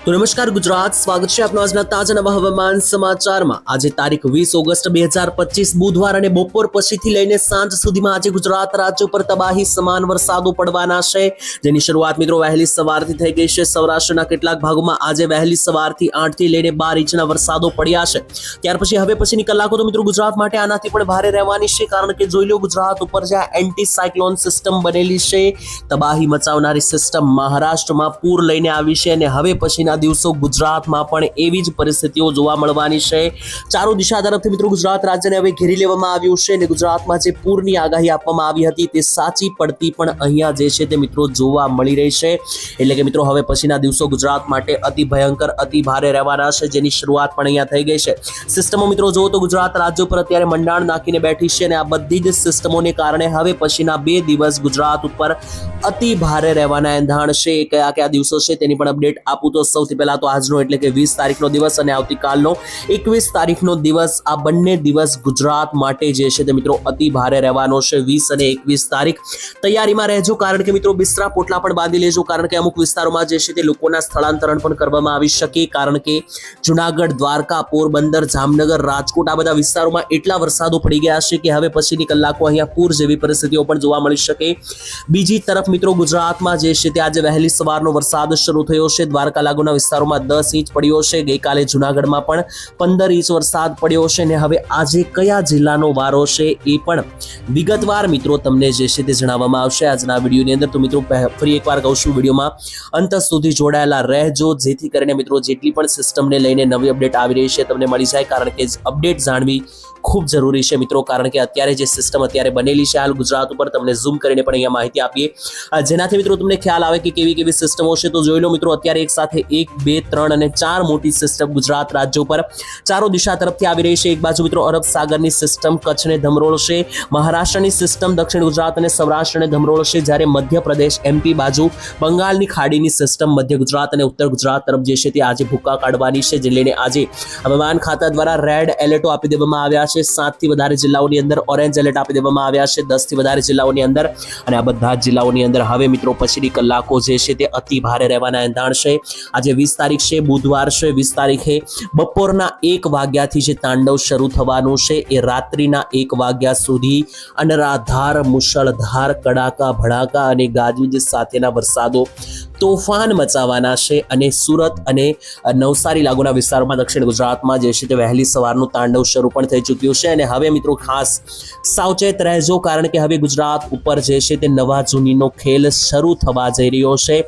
તો નમસ્કાર ગુજરાત, સ્વાગત છે આપનો આજના તાજા નવા હવામાન સમાચારમાં। આજે તારીખ 20 ઓગસ્ટ 2025 બુધવાર અને બપોર પછીથી લઈને સાંજ સુધીમાં આજે ગુજરાત રાજ્ય પર તબાહી સમાન વરસાદો પડવાના છે, જેની શરૂઆત મિત્રો વહેલી સવારથી થઈ ગઈ છે। સૌરાષ્ટ્રના કેટલાક ભાગોમાં આજે વહેલી સવારથી 8 થી લઈને 12 ઇંચના વરસાદો પડ્યા છે। ત્યાર પછી હવે પછીની કલાકો તો મિત્રો ગુજરાત માટે આનાથી પણ ભારે રહેવાની છે, કારણ કે જોઈ લો ગુજરાત ઉપર જ્યાં એન્ટી સાયક્લોન સિસ્ટમ બનેલી છે, તબાહી મચાવનારી સિસ્ટમ મહારાષ્ટ્રમાં પૂર લઈને આવી છે અને હવે પછીના દિવસો ગુજરાતમાં પણ એવી જ પરિસ્થિતિઓ જોવા મળવાની છે। ચારો દિશા તરફથી મિત્રો ગુજરાત રાજ્યને હવે ઘેરી લેવામાં આવ્યું છે અને ગુજરાતમાં જે પૂરની આગાહી આપવામાં આવી હતી તે સાચી પડતી પણ અહીંયા જે છે તે મિત્રો જોવા મળી રહી છે। એટલે કે મિત્રો હવે પછીના દિવસો ગુજરાત માટે અતિ ભયંકર અતિ ભારે રહેવાના છે, જેની શરૂઆત પણ અહીંયા થઈ ગઈ છે। સિસ્ટમો મિત્રો જુઓ તો ગુજરાત રાજ્ય ઉપર અત્યારે મંડાણ નાખીને બેઠી છે અને આ બધી જ સિસ્ટમોને કારણે હવે પછીના 2 દિવસ ગુજરાત ઉપર અતિ ભારે રહેવાના એંધાણ છે। કયા કયા દિવસો છે તેની પણ અપડેટ આપું તો સૌથી પહેલા તો આજનો એટલે કે 20 તારીખનો દિવસ અને આવતીકાલનો 21 તારીખનો દિવસ, આ બંને દિવસ ગુજરાત માટે જે છે તે મિત્રો અતિ ભારે રહેવાનો છે। 20 અને 21 તારીખ તૈયારીમાં રહેજો, કારણ કે મિત્રો બિસ્તરા પોટલા પણ બાંધી લેજો, કારણ કે અમુક વિસ્તારોમાં જે છે તે લોકોના સ્થળાંતરણ પણ કરવામાં આવી શકે, કારણ કે જુનાગઢ, દ્વારકા, પોરબંદર, જામનગર, રાજકોટ આ બધા વિસ્તારોમાં એટલા વરસાદો પડી ગયા છે કે હવે પછીની કલાકો અહીંયા પૂર જેવી પરિસ્થિતિઓ પણ જોવા મળી શકે। બીજી તરફ મિત્રો ગુજરાતમાં જે છે તે આજે વહેલી સવારનો વરસાદ શરૂ થયો છે। દ્વારકા લાગુના વિસ્તારોમાં 10 ઇંચ પડ્યો છે, ગઈકાલે જુનાગઢમાં પણ 15 ઇંચ વરસાદ પડ્યો છે અને હવે આજે કયા જિલ્લાનો વારો છે એ પણ વિગતવાર મિત્રો તમને જે છે તે જણાવવામાં આવશે આજના વિડીયોની અંદર। તો મિત્રો ફરી એકવાર કહું છું, વિડીયોમાં અંત સુધી જોડાયેલા રહેજો, જેથી કરીને મિત્રો જેટલી પણ સિસ્ટમને લઈને નવી અપડેટ આવી રહી છે તમને મળી જાય, કારણ કે અપડેટ જાણવી ખૂબ જરૂરી છે મિત્રો, કારણ કે અત્યારે જે સિસ્ટમ અત્યારે બનેલી છે હાલ ગુજરાત ઉપર, તમને ઝૂમ કરીને પણ અહીંયા માહિતી આપીએ જેનાથી મિત્રો તમને ખ્યાલ આવે કે કેવી કેવી સિસ્ટમો છે। તો જોઈ લો મિત્રો, અત્યારે એક સાથે 1, 2, 3 અને 4 મોટી સિસ્ટમ ગુજરાત રાજ્ય ઉપર ચારો દિશા તરફથી આવી રહી છે। એક બાજુ મિત્રો અરબ સાગરની સિસ્ટમ કચ્છને ધમરોળશે, મહારાષ્ટ્રની સિસ્ટમ દક્ષિણ ગુજરાત અને સૌરાષ્ટ્રને ધમરોળશે, જ્યારે મધ્યપ્રદેશ MP બાજુ બંગાળની ખાડીની સિસ્ટમ મધ્ય ગુજરાત અને ઉત્તર ગુજરાત તરફ જે છે તે આજે ભૂકા કાઢવાની છે, જે લઈને આજે હવામાન ખાતા દ્વારા રેડ એલર્ટો આપી દેવામાં આવ્યા છે। 7 થી વધારે જિલ્લાઓની અંદર ઓરેન્જ એલર્ટ આપી દેવામાં આવ્યા છે, 10 થી વધારે જિલ્લાઓની અંદર, અને આ બધા જ જિલ્લાઓની અંદર હવે મિત્રો પછીની કલાકો જે છે તે અતિ ભારે રહેવાના એંધાણ છે। આજે 20 તારીખ છે, બુધવાર છે। 20 તારીખે બપોરના 1 વાગ્યાથી જે તાંડવ શરૂ થવાનું છે એ રાત્રિના 1 વાગ્યા સુધી અનરાધાર મુશળધાર કડાકા ભડાકા અને ગાજવીજ સાથેના વરસાદો તોફાન મચાવવાના છે, અને સુરત અને નવસારી લાગુના વિસ્તારોમાં દક્ષિણ ગુજરાતમાં જે છે તે વહેલી સવારનું તાંડવ શરૂ પણ થઈ ચૂક્યું છે। અને હવે મિત્રો ખાસ સાવચેત રહેજો, કારણ કે હવે ગુજરાત ઉપર જે છે તે નવા જૂનીનો ખેલ શરૂ થવા જઈ રહ્યો છે,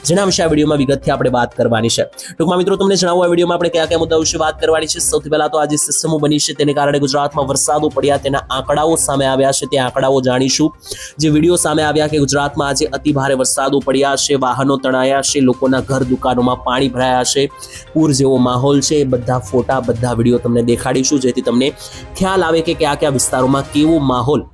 જેના વિશે આ વિડીયોમાં વિગતથી આપણે વાત કરવાની છે। ટૂંકમાં મિત્રો તમને જણાવું, આ વિડીયોમાં આપણે કયા કયા મુદ્દાઓ વિશે વાત કરવાની છે। સૌથી પહેલા તો આજે સિસ્ટમો બની છે તેને કારણે ગુજરાતમાં વરસાદો પડ્યા તેના આંકડાઓ સામે આવ્યા છે, તે આંકડાઓ જાણીશું। જે વિડીયો સામે આવ્યા કે ગુજરાતમાં આજે અતિ ભારે વરસાદો પડ્યા છે, વાહનો તણાયા છે, લોકોના ઘર દુકાનોમાં પાણી ભરાયા છે, પૂર જેવો માહોલ છે, બધા ફોટા બધા વિડીયો તમને દેખાડીશું, જેથી તમને ખ્યાલ આવે કે કયા કયા વિસ્તારોમાં કેવો માહોલ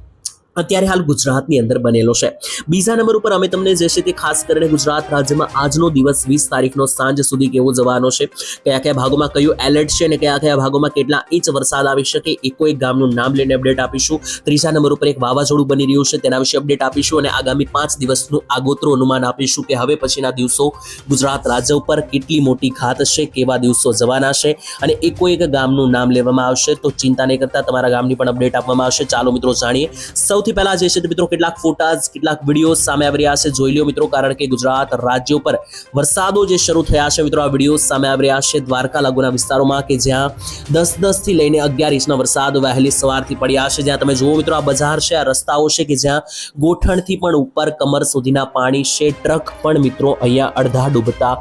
અત્યારે હાલ ગુજરાતની અંદર બનેલો છે। બીજા નંબર ઉપર અમે તમને જે છે તે ખાસ કરીને ગુજરાત રાજ્યમાં આજનો દિવસ 20 તારીખનો સાંજ સુધી કેવો જવાનો છે, કયા કયા ભાગોમાં કયું એલર્ટ છે અને કયા કયા ભાગોમાં કેટલા ઇંચ વરસાદ આવી શકે, એકો એક ગામનું નામ લઈને અપડેટ આપીશું। ત્રીજા નંબર ઉપર એક વાવાઝોડું બની રહ્યું છે તેના વિશે અપડેટ આપીશું, અને આગામી 5 દિવસનું આગોતરું અનુમાન આપીશું કે હવે પછીના દિવસો ગુજરાત રાજ્ય ઉપર કેટલી મોટી ઘાત છે, કેવા દિવસો જવાના છે, અને એકો એક ગામનું નામ લેવામાં આવશે। તો ચિંતા નહીં કરતા, તમારા ગામની પણ અપડેટ આપવામાં આવશે। ચાલો મિત્રો જાણીએ। સૌથી પહેલા જે છે મિત્રો કેટલાક ફોટાઝ કેટલાક વિડીયો સામે આવી રહ્યા છે, જોઈ લો મિત્રો, કારણ કે ગુજરાત રાજ્ય ઉપર વરસાદો જે શરૂ થયા છે મિત્રો, આ વિડીયો સામે આવી રહ્યા છે દ્વારકા લાગુના વિસ્તારોમાં, કે જ્યાં 10 થી લઈને 11 ઇંચના વરસાદ વહેલી સવારથી પડ્યા છે। જ્યાં તમે જુઓ મિત્રો, આ બજાર છે, આ રસ્તાઓ છે કે જ્યાં ગોઠણથી પણ ઉપર કમર સુધીના પાણી છે, ટ્રક પણ મિત્રો અહીંયા અડધા ડૂબતા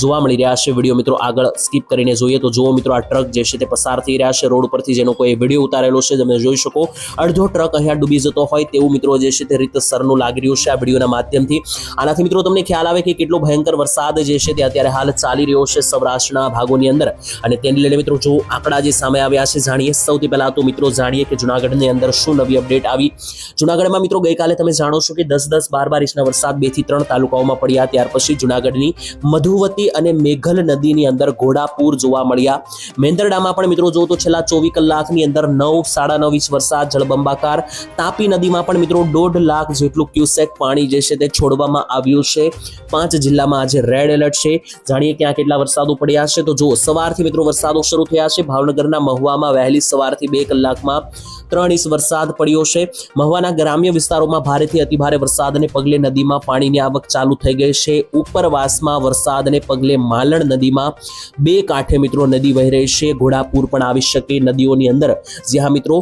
જોવા મળી રહ્યા છે। વિડીયો મિત્રો આગળ સ્કીપ કરીને જોઈએ તો જુઓ મિત્રો, આ ટ્રક જે છે તે પસાર થઈ રહ્યા છે રોડ પરથી, જેનો કોઈ વિડીયો ઉતારેલો છે, તમે જોઈ શકો અડધો ટ્રક અહીંયા ડૂબી જતો હોય તેવું મિત્રો જે છે તે રીતસરનું લાગી રહ્યું છે આ વિડીયોના માધ્યમથી। આનાથી મિત્રો તમને ખ્યાલ આવે કે કેટલો ભયંકર વરસાદ જે છે તે અત્યારે હાલ ચાલી રહ્યો છે સૌરાષ્ટ્રના ભાગોની અંદર, અને તેને લઈને મિત્રો જો આંકડા જે સામે આવ્યા છે જાણીએ। સૌથી પહેલા તો મિત્રો જાણીએ કે જુનાગઢની અંદર શું નવી અપડેટ આવી। જુનાગઢમાં મિત્રો ગઈકાલે તમે જાણો છો કે 10, 12 ઇંચના વરસાદ 2 થી 3 તાલુકાઓમાં પડ્યા। ત્યાર પછી જુનાગઢની મધુવતી અને મેઘલ નદીની અંદર ઘોડાપૂર જોવા મળ્યા। મેંદરડામાં પણ મિત્રો જો તો છેલ્લા 24 કલાકની અંદર 9, 9.5 ઇંચ વરસાદ, જળબંબાકાર તાપી નદીમાં પણ મિત્રો 1.5 લાખ જેટલું ક્યુસેક પાણી જે છે તે છોડવામાં આવ્યું છે. 5 જિલ્લામાં આજે રેડ એલર્ટ છે. જાણીએ ક્યાં કેટલા વરસાદો પડ્યા છે. તો જો સવારથી મિત્રો વરસાદો શરૂ થયા છે. ભાવનગરના મહુવામાં વહેલી સવારથી 2 કલાકમાં 3 ઇંચ વરસાદ પડ્યો છે. મહુવાના ગ્રામ્ય વિસ્તારોમાં ભારેથી અતિભારે વરસાદને પગલે નદીમાં પાણીની આવક ચાલુ થઈ ગઈ છે. ઉપરવાસમાં વરસાદને પગલે માલણ નદીમાં 2 કાંઠે મિત્રો નદી વહી રહી છે. ઘોડાપૂર પણ આવી શકે નદીઓની અંદર. જ્યાં મિત્રો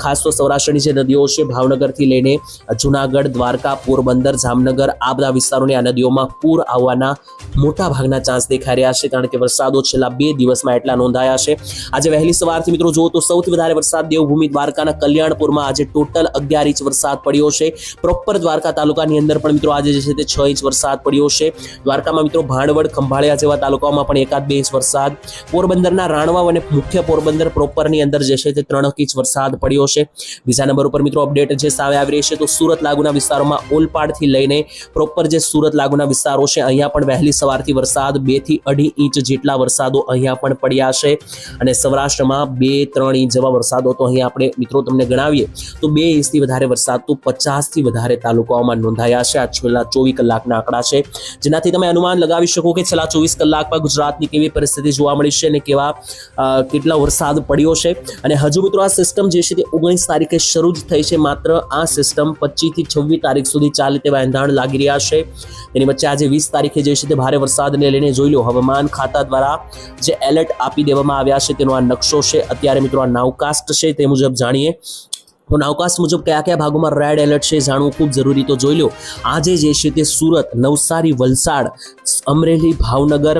ખાસ તો સૌરાષ્ટ્રની જે નદીઓ છે ભાવનગરથી લઈને જુનાગઢ, દ્વારકા, પોરબંદર, જામનગર આ બધા વિસ્તારોની આ નદીઓમાં પૂર આવવાના મોટા ભાગના ચાન્સ દેખાઈ રહ્યા છે. કારણ કે વરસાદો છેલ્લા 2 દિવસમાં એટલા નોંધાયા છે. આજે વહેલી સવારથી મિત્રો જુઓ તો સૌથી વધારે વરસાદ દેવભૂમિ દ્વારકાના કલ્યાણપુરમાં આજે ટોટલ 11 ઇંચ વરસાદ પડ્યો છે. પ્રોપર દ્વારકા તાલુકાની અંદર પણ મિત્રો આજે જે છે તે 6 ઇંચ વરસાદ પડ્યો છે. દ્વારકામાં મિત્રો ભાણવડ, ખંભાળિયા જેવા તાલુકાઓમાં પણ 1-2 ઇંચ વરસાદ. પોરબંદરના રાણવાવ અને મુખ્ય પોરબંદર પ્રોપરની અંદર જે છે તે 3 ઇંચ વરસાદ પડ્યો છે. બીજા નંબર ઉપર મિત્રો અપડેટ જે સામે આવી રહી છે તો સુરત લાગુના વિસ્તારોમાં ઓલપાડથી લઈને પ્રોપર જે સુરત લાગુના વિસ્તારો છે અહીંયા પણ વહેલી સવારથી વરસાદ 2 થી 2.5 ઇંચ જેટલા વરસાદો અહીંયા પણ પડ્યા છે. અને સૌરાષ્ટ્રમાં 2-3 ઇંચ જેવા વરસાદો તો અહીંયા આપણે મિત્રો તમને ગણાવીએ તો 2 ઇંચથી વધારે વરસાદ તો 50 થી વધારે તાલુકાઓમાં નોંધાયા છે. આ છેલ્લા 24 કલાકના આંકડા છે, જેનાથી તમે અનુમાન લગાવી શકો કે છેલ્લા 24 કલાકમાં ગુજરાતની કેવી પરિસ્થિતિ જોવા મળી છે અને કેટલા વરસાદ પડ્યો છે. અને હજુ મિત્રો આ સિસ્ટમ જે છે તે 19 તારીખે શરૂ જ થઈ છે. માત્ર આ સિસ્ટમ 25 થી 26 તારીખ સુધી ચાલે તેવા એંધાણ લાગી રહ્યા છે. એની વચ્ચે આજે 20 તારીખે જે છે તે ભારે વરસાદને લઈને જોઈ લો હવામાન ખાતા દ્વારા જે એલર્ટ આપી દેવામાં આવ્યા છે તેનો આ નકશો છે. અત્યારે મિત્રો આ નાવકાસ્ટ છે તે મુજબ જાણીએ તો નાવકાસ્ટ મુજબ કયા કયા ભાગોમાં રેડ એલર્ટ છે જાણવું ખૂબ જરૂરી. તો જોઈ લો આજે જે છે તે સુરત, નવસારી, વલસાડ, અમરેલી, ભાવનગર,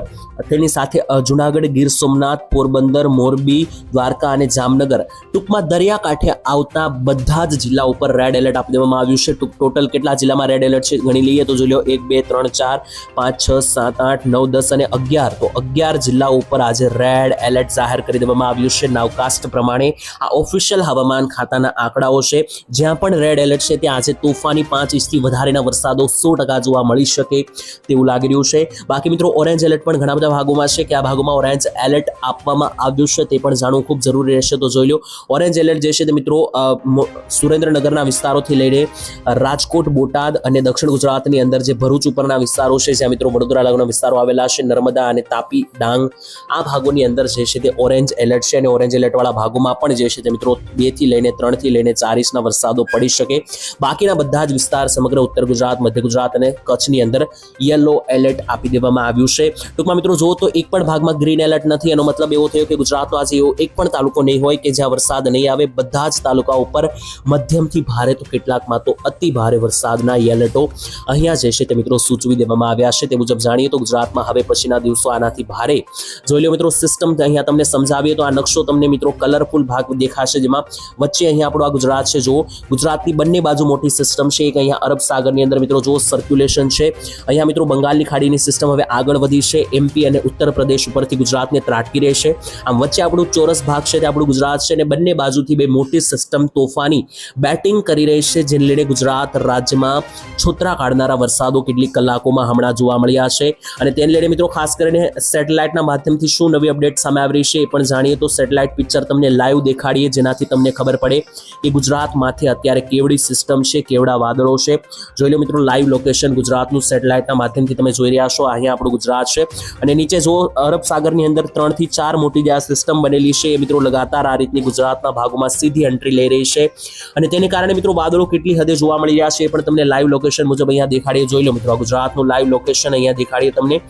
તેની સાથે જુનાગઢ, ગીર સોમનાથ, પોરબંદર, મોરબી, દ્વારકા અને જામનગર ટૂંકમાં દરિયાકાંઠે આવતા બધા જ જિલ્લા ઉપર રેડ એલર્ટ આપી દેવામાં આવ્યું છે. ટોટલ કેટલા જિલ્લામાં રેડ એલર્ટ છે ગણી લઈએ તો જોઈ લો 1, 2, 3, 4, 5, 6, 7, 8, 9, 10 અને 11. તો 11 જિલ્લાઓ ઉપર આજે રેડ એલર્ટ જાહેર કરી દેવામાં આવ્યું છે નાવકાસ્ટ પ્રમાણે. આ ઓફિશિયલ હવામાન ખાતાના આંકડાઓ છે. જ્યાં પણ રેડ એલર્ટ છે ત્યાં આજે તોફાની 5 ઇંચથી વધારેના વરસાદો 100% જોવા મળી શકે તેવું લાગી રહ્યું છે. બાકી મિત્રો ઓરેન્જ એલર્ટ પણ ઘણા બધા ભાગોમાં છે કે આ ભાગોમાં ઓરેન્જ એલર્ટ આપવામાં આવ્યું છે તે પણ જાણવું ખૂબ જરૂરી રહેશે. તો જોઈ લો ઓરેન્જ એલર્ટ જે છે તે મિત્રો સુરેન્દ્રનગરના વિસ્તારોથી લઈને રાજકોટ, બોટાદ અને દક્ષિણ ગુજરાતની અંદર જે ભરૂચ ઉપરના વિસ્તારો છે જ્યાં મિત્રો વડોદરા લાગુના વિસ્તારો આવેલા છે, નર્મદા અને તાપી, ડાંગ આ ભાગોની અંદર જે છે તે ઓરેન્જ એલર્ટ છે. અને ઓરેન્જ એલર્ટ વાળા ભાગોમાં પણ જે છે તે મિત્રો 2 થી લઈને 3 થી લઈને 4 ઇંચના વરસાદો પડી શકે. બાકીના બધા જ વિસ્તાર સમગ્ર ઉત્તર ગુજરાત, મધ્ય ગુજરાત અને કચ્છની અંદર યલો એલર્ટ આપી દેવામાં આવ્યું છે. ટૂંકમાં મિત્રો જો તો એક પણ ભાગમાં ગ્રીન એલર્ટ નથી. એનો મતલબ એવો થયો કે ગુજરાતનો આજે એવો એક પણ તાલુકો નહીં હોય કે જ્યાં વરસાદ નહીં આવે. બધા જ તાલુકા ઉપર મધ્યમથી ભારે તો કેટલાકમાં તો અતિ ભારે વરસાદના એલર્ટો અહીંયા જે છે તે મિત્રો સૂચવી દેવામાં આવ્યા છે. તે મુજબ જાણીએ તો ગુજરાતમાં હવે પછીના દિવસો આનાથી ભારે જોઈ લો મિત્રો સિસ્ટમ અહીંયા તમને સમજાવીએ તો આ નકશો તમને મિત્રો કલરફુલ ભાગ દેખાશે, જેમાં વચ્ચે અહીંયા આપણો આ ગુજરાત છે. જો ગુજરાતની બંને બાજુ મોટી સિસ્ટમ છે. એક અહીંયા અરબ સાગરની અંદર મિત્રો જો સર્ક્યુલેશન છે. અહીંયા મિત્રો બંગાળની ખાડીની સિસ્ટમ હવે આગળ વધી છે. એમપી અને ઉત્તર પ્રદેશ ઉપરથી ગુજરાતને ત્રાટકી રહેશે. આમ વચ્ચે આપણું ચોરસ ભાગ છે તે આપણું ગુજરાત છે અને બંને બાજુથી બે મોટી સિસ્ટમ તોફાની બેટિંગ કરી રહી છે, જેને લઈને ગુજરાત રાજ્યમાં છોતરા કાઢનારા વરસાદો કેટલીક કલાકોમાં હમણાં જોવા મળ્યા છે. અને તેને લઈને મિત્રો ખાસ કરીને સેટેલાઇટના માધ્યમથી શું નવી અપડેટ સામે આવી રહી છે એ પણ જાણીએ તો સેટેલાઇટ પિક્ચર તમને લાઈવ દેખાડીએ, જેનાથી તમને ખબર પડે કે ગુજરાત માથે અત્યારે કેવડી સિસ્ટમ છે, કેવડા વાદળો છે. જોઈ લો મિત્રો લાઈવ લોકેશન ગુજરાતનું સેટેલાઇટના માધ્યમથી તમે જોઈ રહ્યા છો. અહીંયા આપણું ગુજરાત છે અને નીચે જો અરબ સાગરની અંદર 3 થી 4 મોટી જે આ સિસ્ટમ બનેલી છે એ મિત્રો લગાતાર આ રીતની ગુજરાતના ભાગોમાં સીધી એન્ટ્રી લઈ રહી છે. અને તેને કારણે મિત્રો વાદળો કેટલી હદે જોવા મળી રહ્યા છે એ પણ તમને લાઈવ લોકેશન મુજબ અહીંયા દેખાડીએ. જોઈ લો મિત્રો ગુજરાતનું લાઈવ લોકેશન અહીંયા દેખાડીએ તમને.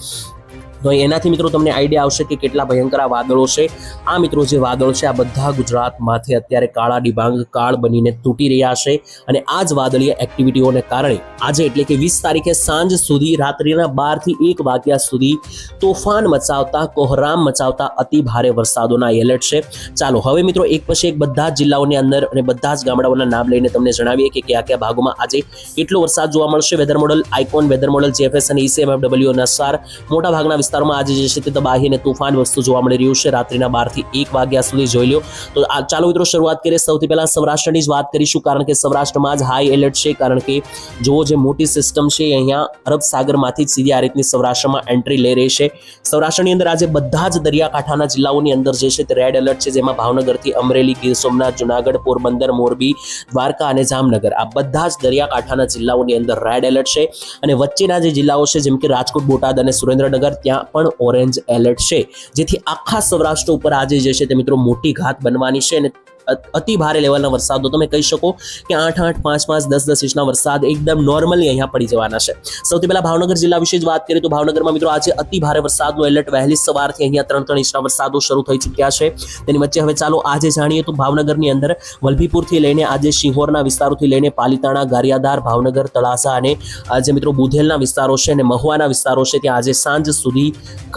તો એનાથી મિત્રો તમને આઈડિયા આવશે કે કેટલા ભયંકર આ વાદળો છે. આ મિત્રો જે વાદળો છે આ બધા ગુજરાતમાંથી અત્યારે કાળા ડિબાંગ કાળ બનીને તૂટી રહ્યા છે. અને આ જ વાદળીય એક્ટિવિટીઓને કારણે આજે એટલે કે 20 તારીખે સાંજ સુધી રાત્રિના 12 થી 1 વાગ્યા સુધી તોફાન મચાવતા, કોહરામ મચાવતા અતિ ભારે વરસાદોના એલર્ટ છે. ચાલો હવે મિત્રો એક પછી એક બધા જ જિલ્લાઓની અંદર અને બધા જ ગામડાઓના નામ લઈને તમને જણાવીએ કે કયા કયા ભાગોમાં આજે કેટલો વરસાદ જોવા મળશે. Weather model ICON, weather model GFS અને ECMFW અનુસાર મોટા ભાગના વિસ્તારોમાં આજે જે છે તે તબાહી અને તોફાન વસ્તુ જોવા મળી રહ્યું છે રાત્રિના 12 થી 1 વાગ્યા સુધી જોઈ લો તો ચાલો મિત્રો શરૂઆત કરીએ સૌથી પહેલા સૌરાષ્ટ્રની જ વાત કરીશું કારણ કે સૌરાષ્ટ્રમાં જ હાઈ એલર્ટ છે કારણ કે જો જે મોટી સિસ્ટમ છે અહીંયા અરબ સાગરમાંથી જ સીધી આ રીતની સૌરાષ્ટ્રમાં એન્ટ્રી લઈ રહી છે સૌરાષ્ટ્રની અંદર આજે બધા જ દરિયાકાંઠાના જિલ્લાઓની અંદર જે છે તે રેડ એલર્ટ છે જેમાં ભાવનગરથી અમરેલી ગીર સોમનાથ જુનાગઢ પોરબંદર મોરબી દ્વારકા અને જામનગર આ બધા જ દરિયાકાંઠાના જિલ્લાઓની અંદર રેડ એલર્ટ છે અને વચ્ચેના જે જિલ્લાઓ છે જેમ કે રાજકોટ બોટાદ અને સુરેન્દ્રનગર ત્યાં પણ ઓરેન્જ એલર્ટ છે જેથી આખા સૌરાષ્ટ્ર ઉપર આજે જે છે તે મિત્રો મોટી ઘાત બનવાની છે અને અતિ ભારે લેવલના વરસાદો તમે કહી શકો કે 8-8 5-5 10-10 ઇંચના વરસાદ એકદમ નોર્મલી અહીંયા પડી જવાના છે સૌથી પહેલા ભાવનગર જિલ્લા વિશે જ વાત કરીએ તો ભાવનગરમાં મિત્રો આજે અતિ ભારે વરસાદનું એલર્ટ વહેલી સવારથી અહીંયા 3-3 ઇંચના વરસાદો શરૂ થઈ ચૂક્યા છે તેની વચ્ચે હવે ચાલો આજે જાણીએ તો ભાવનગરની અંદર વલભીપુરથી લઈને આજે શિહોરના વિસ્તારોથી લઈને પાલીતાણા ગારિયાધાર ભાવનગર તળાસા અને આજે મિત્રો બુધેલના વિસ્તારો છે અને મહુવાના વિસ્તારો છે ત્યાં આજે સાંજ સુધી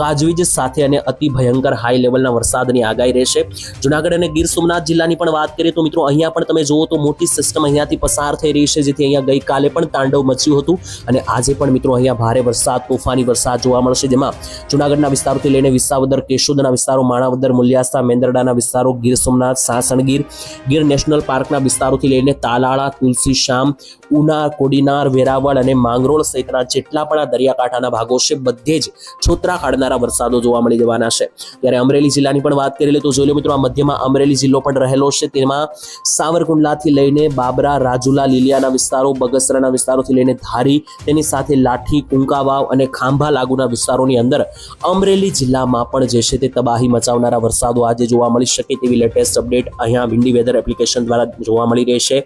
ગાજવીજ સાથે અને અતિ ભયંકર હાઈ લેવલના વરસાદની આગાહી રહેશે જુનાગઢ અને ગીર સોમનાથ જિલ્લાની પણ વાત કરીએ તો મિત્રો અહીંયા પણ તમે જુઓ તો મોટી સિસ્ટમ અહીંયાથી પસાર થઈ રહી છે જેથી અહીંયા ગઈકાલે પણ તાંડવ મચ્યું હતું અને આજે પણ મિત્રો અહીંયા ભારે વરસાદ તોફાની વરસાદ જોવા મળશે જેમાં જુનાગઢના વિસ્તારોથી લઈને વિસાવદર કેશોદના વિસ્તારો માણાવદર મુલિયાસ્તા મેંદરડાના વિસ્તારો ગીર સોમનાથ સાસણગીર ગીર નેશનલ પાર્કના વિસ્તારોથી લઈને તાલાળા તુલસીશ્યામ ઉના કોડીનાર વેરાવળ અને માંગરોળ સહિતના જેટલા પણ આ દરિયાકાંઠાના ભાગો છે બધે જ છોતરા કાઢનારા વરસાદો જોવા મળી જવાના છે ત્યારે અમરેલી જિલ્લાની પણ વાત કરી લે તો જોઈ લો મિત્રો આ મધ્યમાં અમરેલી જિલ્લો પણ રહેલો છે તેમાં સાવરકુંડલાથી લઈને બાબરા રાજુલા લીલિયાના વિસ્તારો બગસરાના વિસ્તારોથી લઈને ધારી તેની સાથે લાઠી કુંકાવાવ અને ખાંભા લાગુના વિસ્તારોની અંદર અમરેલી જિલ્લામાં પણ જે છે તે તબાહી મચાવનારા વરસાદો આજે જોવા મળી શકે તેવી લેટેસ્ટ અપડેટ અહીંયા વિન્ડી વેધર એપ્લિકેશન દ્વારા જોવા મળી રહેશે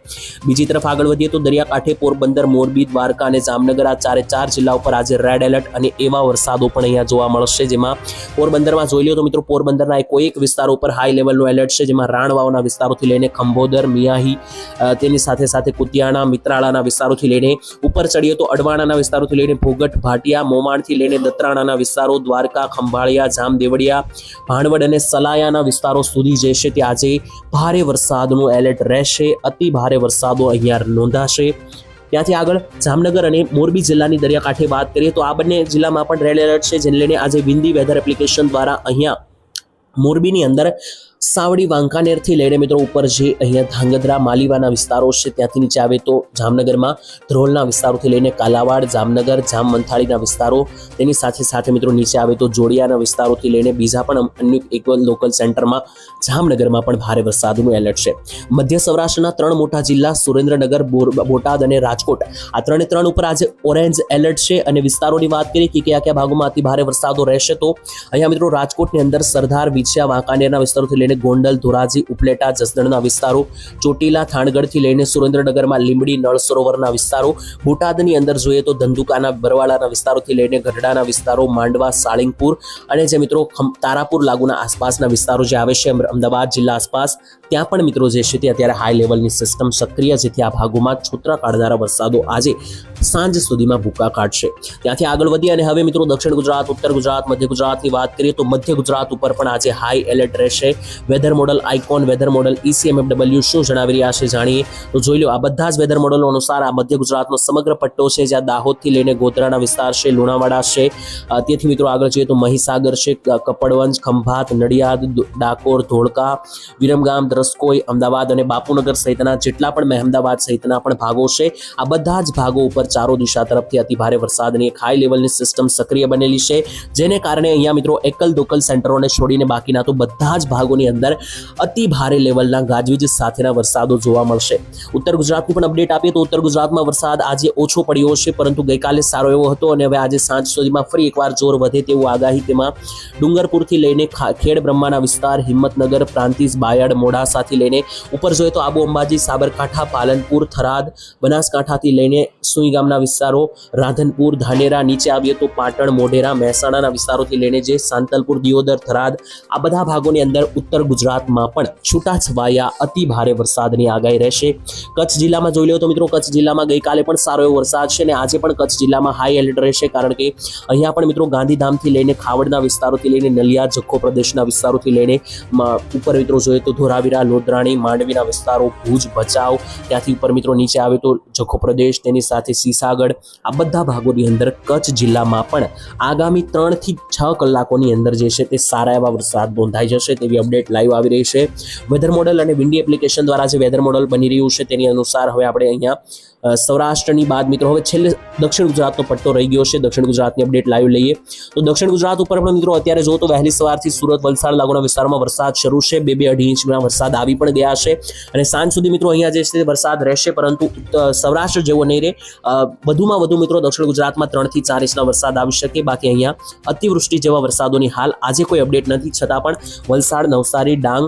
બીજી તરફ આગળ વધીએ તો દરિયાકાંઠે પોરબંદર મોરબી દ્વારકા અને જામનગર આ 4 જિલ્લા ઉપર આજે રેડ એલર્ટ અને એવા વરસાદો પણ અહીંયા જોવા મળશે જેમાં પોરબંદરમાં જોઈ લો તો મિત્રો પોરબંદરના એક વિસ્તારો ઉપર હાઈ લેવલનો એલર્ટ છે જેમાં રાણવાવના વિસ્તારોથી લઈને ખંભોદર મિયાહી તેની સાથે સાથે કુતિયાણા મિત્રાળાના વિસ્તારોથી લઈને ઉપર ચડીએ તો અડવાણાના વિસ્તારોથી લઈને ભોગટ ભાટિયા મોમાણથી લઈને દત્રાણાના વિસ્તારો દ્વારકા ખંભાળિયા જામદેવડિયા ભાણવડ અને સલાયાના વિસ્તારો સુધી જે છે તે આજે ભારે વરસાદનું એલર્ટ રહેશે અતિ ભારે વરસાદો અહીંયા નોંધાશે ત્યાંથી આગળ જામનગર અને મોરબી જિલ્લાની દરિયાકાંઠે વાત કરીએ તો આ બંને જિલ્લામાં પણ રેડ એલર્ટ છે જેને લઈને આજે વિન્ડી વેધર એપ્લિકેશન દ્વારા અહીંયા મોરબીની અંદર સાવડી વાંકાનેરથી લઈને મિત્રો ઉપર જે અહીંયા ધાંગધ્રા માલીવાના વિસ્તારો છે ત્યાંથી નીચે આવે તો જામનગરમાં ધ્રોલના વિસ્તારોથી લઈને કાલાવાડ જામનગર જામમંથાળીના વિસ્તારો તેની સાથે સાથે મિત્રો નીચે આવે તો જોડિયાના વિસ્તારોથી લઈને બીજા પણ અન્ય એક લોકલ સેન્ટરમાં જામનગરમાં પણ ભારે વરસાદનું એલર્ટ છે મધ્ય સૌરાષ્ટ્રના 3 મોટા જિલ્લા સુરેન્દ્રનગર બોટાદ અને રાજકોટ આ 3 ઉપર આજે ઓરેન્જ એલર્ટ છે અને વિસ્તારોની વાત કરીએ કે કયા ભાગોમાં અતિ ભારે વરસાદો રહેશે તો અહીંયા મિત્રો રાજકોટની અંદર સરદાર વિછિયા વાંકાનેરના વિસ્તારોથી લઈને ગોંડલ ધોરાજી ઉપલેટા જસદણના વિસ્તારો ચોટીલા થાણગઢથી લઈને સુરેન્દ્રનગરમાં લીંબડી નળ સરોવરના વિસ્તારો બોટાદની અંદર જોઈએ તો ધંધુકાના બરવાળાના વિસ્તારોથી લઈને ગઢડાના વિસ્તારો માંડવા સાળીંગપુર અને જે મિત્રો તારાપુર લાગુના આસપાસના વિસ્તારો જે આવે છે અમદાવાદ જિલ્લા આસપાસ ત્યાં પણ મિત્રો જે છે તે અત્યારે હાઈ લેવલની સિસ્ટમ સક્રિય જેથી આ ભાગોમાં છોતરા કાઢનારા વરસાદો આજે સાંજ સુધીમાં ભૂકા કાઢશે ત્યાંથી આગળ વધી અને હવે મિત્રો દક્ષિણ ગુજરાત ઉત્તર ગુજરાત મધ્ય ગુજરાતની વાત કરીએ તો મધ્ય ગુજરાત ઉપર પણ આજે હાઈ એલર્ટ રહેશે weather model ICON weather model ECMFW શું જણાવી રહ્યા છે જાણીએ તો જોઈ લો આ બધા જ વેધર મોડલો અનુસાર આ મધ્ય ગુજરાતનો સમગ્ર પટ્ટો છે જ્યાં દાહોદથી લઈને ગોધરાના વિસ્તાર છે લુણાવાડા છે તેથી મિત્રો આગળ જોઈએ તો મહીસાગર છે કપડવંજ ખંભાત નડિયાદ ડાકોર ધોળકા વિરમગામ દ્રસ્કોઈ અમદાવાદ અને બાપુનગર સહિતના જેટલા પણ મહેમદાવાદ સહિતના પણ ભાગો છે આ બધા જ ભાગો ઉપર ચારો દિશા તરફથી અતિ ભારે વરસાદની એક હાઈ લેવલની સિસ્ટમ સક્રિય બનેલી છે જેને કારણે અહીંયા મિત્રો એકલ દોકલ સેન્ટરોને છોડીને બાકીના તો બધા જ ભાગોની અંદર અતિ ભારે લેવલના ગાજવીજ સાથેના વરસાદો જોવા મળશે ઉત્તર ગુજરાતની પણ અપડેટ આપીએ તો ઉત્તર ગુજરાતમાં વરસાદ આજે ઓછો પડ્યો છે પરંતુ ગઈકાલે સારો એવો હતો અને હવે આજે સાંજ સુધીમાં ફરી એકવાર જોર વધે તેવું આગાહી તેમાં ડુંગરપુરથી લઈને ખેડ બ્રહ્માના વિસ્તાર હિંમતનગર પ્રાંતિજ બાયડ મોડાસાથી લઈને ઉપર જોઈએ તો આબુ અંબાજી સાબરકાંઠા પાલનપુર થરાદ બનાસકાંઠાથી લઈને સુઈ ગામના વિસ્તારો રાધનપુર ધાનેરા નીચે આવીએ તો પાટણ મોઢેરા મહેસાણાના વિસ્તારોથી લઈને જે સાંતલપુર દિયોદર થરાદ આ બધા ભાગોની અંદર ઉત્તર ઉત્તર ગુજરાતમાં પણ છૂટાછવાયા અતિ ભારે વરસાદની આગાહી રહેશે. કચ્છ જિલ્લામાં જોઈ લો તો મિત્રો કચ્છ જિલ્લામાં ગઈકાલે પણ સારો એવો વરસાદ છે અને આજે પણ કચ્છ જિલ્લામાં હાઈ એલર્ટ રહેશે, કારણ કે અહીંયા પણ મિત્રો ગાંધીધામથી લઈને ખાવડના વિસ્તારોથી લઈને નલિયા જખો પ્રદેશના વિસ્તારોથી લઈને ઉપર મિત્રો જોઈએ તો ધોરાવીરા, લોધરાણી, માંડવીના વિસ્તારો, ભુજ, ભચાઉ, ત્યાંથી ઉપર મિત્રો નીચે આવે તો જખો પ્રદેશ, તેની સાથે સીસાગઢ, આ બધા ભાગોની અંદર કચ્છ જિલ્લામાં પણ આગામી 3 થી 6 કલાકોની અંદર જે છે તે સારા એવા વરસાદ નોંધાઈ જશે તેવી અપડેટ લાઈવ આવી રહી છે. વેધર મોડલ અને વિન્ડી એપ્લિકેશન દ્વારા જે વેધર મોડલ બની રહ્યું છે તેની અનુસાર હવે આપણે અહીંયા સૌરાષ્ટ્રની બાદ મિત્રો હવે છેલ્લે દક્ષિણ ગુજરાતનો પટ્ટો રહી ગયો છે. દક્ષિણ ગુજરાતની અપડેટ લાઈવ લઈએ તો દક્ષિણ ગુજરાત ઉપર પણ મિત્રો અત્યારે જો તો વહેલી સવારથી સુરત, વલસાડ લાગુના વિસ્તારોમાં વરસાદ શરૂ છે. 2-2.5 ઇંચના વરસાદ આવી પણ ગયા છે અને સાંજ સુધી મિત્રો અહીંયા જે છે વરસાદ રહેશે, પરંતુ સૌરાષ્ટ્ર જેવો નહીં રહે. વધુમાં વધુ મિત્રો દક્ષિણ ગુજરાતમાં 3 થી 4 ઇંચના વરસાદ આવી શકે. બાકી અહીંયા અતિવૃષ્ટિ જેવા વરસાદોની હાલ આજે કોઈ અપડેટ નથી, છતાં પણ વલસાડ, નવસારી, ડાંગ,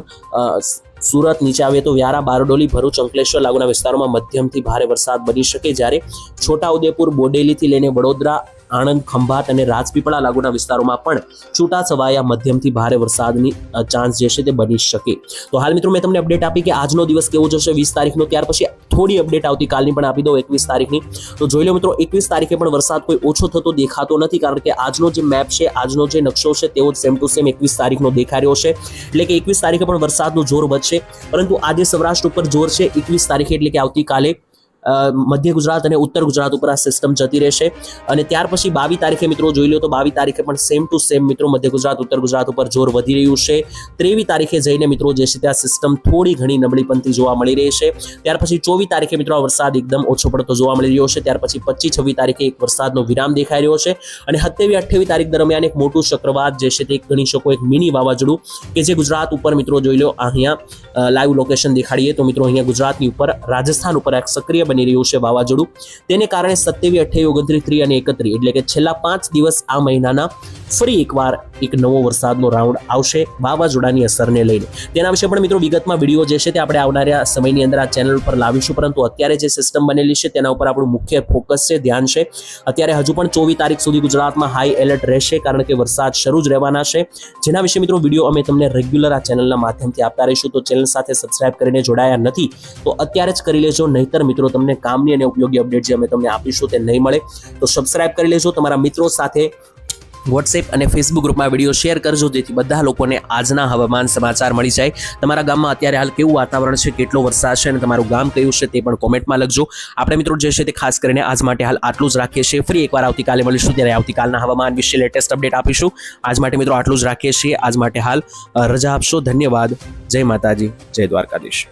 સુરત, નીચે આવે તો વ્યારા, બારડોલી, ભરૂચ, અંકલેશ્વર લાગુના વિસ્તારોમાં મધ્યમથી ભારે વરસાદ બની શકે, જ્યારે છોટાઉદેપુર, બોડેલીથી લઈને વડોદરા, આણંદ, ખંભાત અને રાજપીપળા લાગુના વિસ્તારોમાં પણ છૂટાછવાયા મધ્યમથી ભારે વરસાદની ચાન્સ જે છે તે બની શકે. તો હાલ મિત્રો મેં તમને અપડેટ આપી કે આજનો દિવસ કેવો જશે 20 તારીખનો, ત્યાર પછી થોડી અપડેટ આવતીકાલની પણ આપી દો 21 તારીખની. તો જોઈ લો મિત્રો 21 તારીખે પણ વરસાદ કોઈ ઓછો થતો દેખાતો નથી, કારણ કે આજનો જે મેપ છે, આજનો જે નકશો છે તેવો સેમ ટુ સેમ 21 તારીખનો દેખાઈ રહ્યો છે. એટલે કે 21 તારીખે પણ વરસાદનું જોર વધશે, પરંતુ આજે સૌરાષ્ટ્ર ઉપર જોર છે. 21 તારીખે એટલે કે આવતીકાલે મધ્ય ગુજરાત અને ઉત્તર ગુજરાત ઉપર આ સિસ્ટમ જતી રહેશે અને ત્યાર પછી 22 તારીખે મિત્રો જોઈ લો તો 22 તારીખે પણ સેમ ટુ સેમ મિત્રો મધ્ય ગુજરાત, ઉત્તર ગુજરાત ઉપર જોર વધી રહ્યું છે. 23 તારીખે જઈને મિત્રો જે છે ત્યાં સિસ્ટમ થોડી ઘણી નબળીપંથી જોવા મળી રહી છે. ત્યાર પછી 24 તારીખે મિત્રો આ વરસાદ એકદમ ઓછો પડતો જોવા મળી રહ્યો છે. ત્યાર પછી 25-26 તારીખે એક વરસાદનો વિરામ દેખાઈ રહ્યો છે અને 27-28 તારીખ દરમિયાન એક મોટું ચક્રવાત જે છે તે ગણી શકો એક મિની વાવાઝોડું કે જે ગુજરાત ઉપર મિત્રો જોઈ લો અહીંયા લાઈવ લોકેશન દેખાડીએ તો મિત્રો અહીંયા ગુજરાતની ઉપર, રાજસ્થાન ઉપર એક સક્રિય બની રહ્યું છે વાવાઝોડું. તેને કારણે 27, 28, 29, 30 અને 31 એટલે કે છેલ્લા 5 દિવસ આ મહિનાના ફરી એકવાર એક નવો વરસાદનો રાઉન્ડ આવશે વાવાઝોડાની અસરને લઈને. તેના વિશે પણ મિત્રો વિગતમાં વિડીયો જે છે તે આપણે આવનારા સમયની અંદર આ ચેનલ પર લાવીશું, પરંતુ અત્યારે જે સિસ્ટમ બનેલી છે તેના ઉપર આપણું મુખ્ય ફોકસ છે, ધ્યાન છે. અત્યારે હજુ પણ 24 તારીખ સુધી ગુજરાતમાં હાઈ એલર્ટ રહેશે, કારણ કે વરસાદ શરૂ જ રહેવાના છે, જેના વિશે મિત્રો વિડીયો અમે તમને રેગ્યુલર આ ચેનલના માધ્યમથી આપતા રહીશું. તો ચેનલ સાથે સબસ્ક્રાઇબ કરીને જોડાયા નથી તો અત્યારે જ કરી લેજો, નહીતર મિત્રો તમને કામની અને ઉપયોગી અપડેટ જે અમે તમને આપીશું તે નહીં મળે. તો સબસ્ક્રાઇબ કરી લેજો, તમારા મિત્રો સાથે વોટ્સએપ અને ફેસબુક ગ્રુપમાં વિડીયો શેર કરજો, જેથી બધા લોકોને આજના હવામાન સમાચાર મળી જાય. તમારા ગામમાં અત્યારે હાલ કેવું વાતાવરણ છે, કેટલો વરસાદ છે અને તમારું ગામ કયું છે તે પણ કોમેન્ટમાં લખજો. આપણે મિત્રો જે છે તે ખાસ કરીને આજ માટે હાલ આટલું જ રાખીએ છીએ. ફરી એકવાર આવતીકાલે મળીશું, ત્યારે આવતીકાલના હવામાન વિશે લેટેસ્ટ અપડેટ આપીશું. આજ માટે મિત્રો આટલું જ રાખીએ છીએ. આજ માટે હાલ રજા આપશો. ધન્યવાદ. જય માતાજી, જય દ્વારકાધીશ.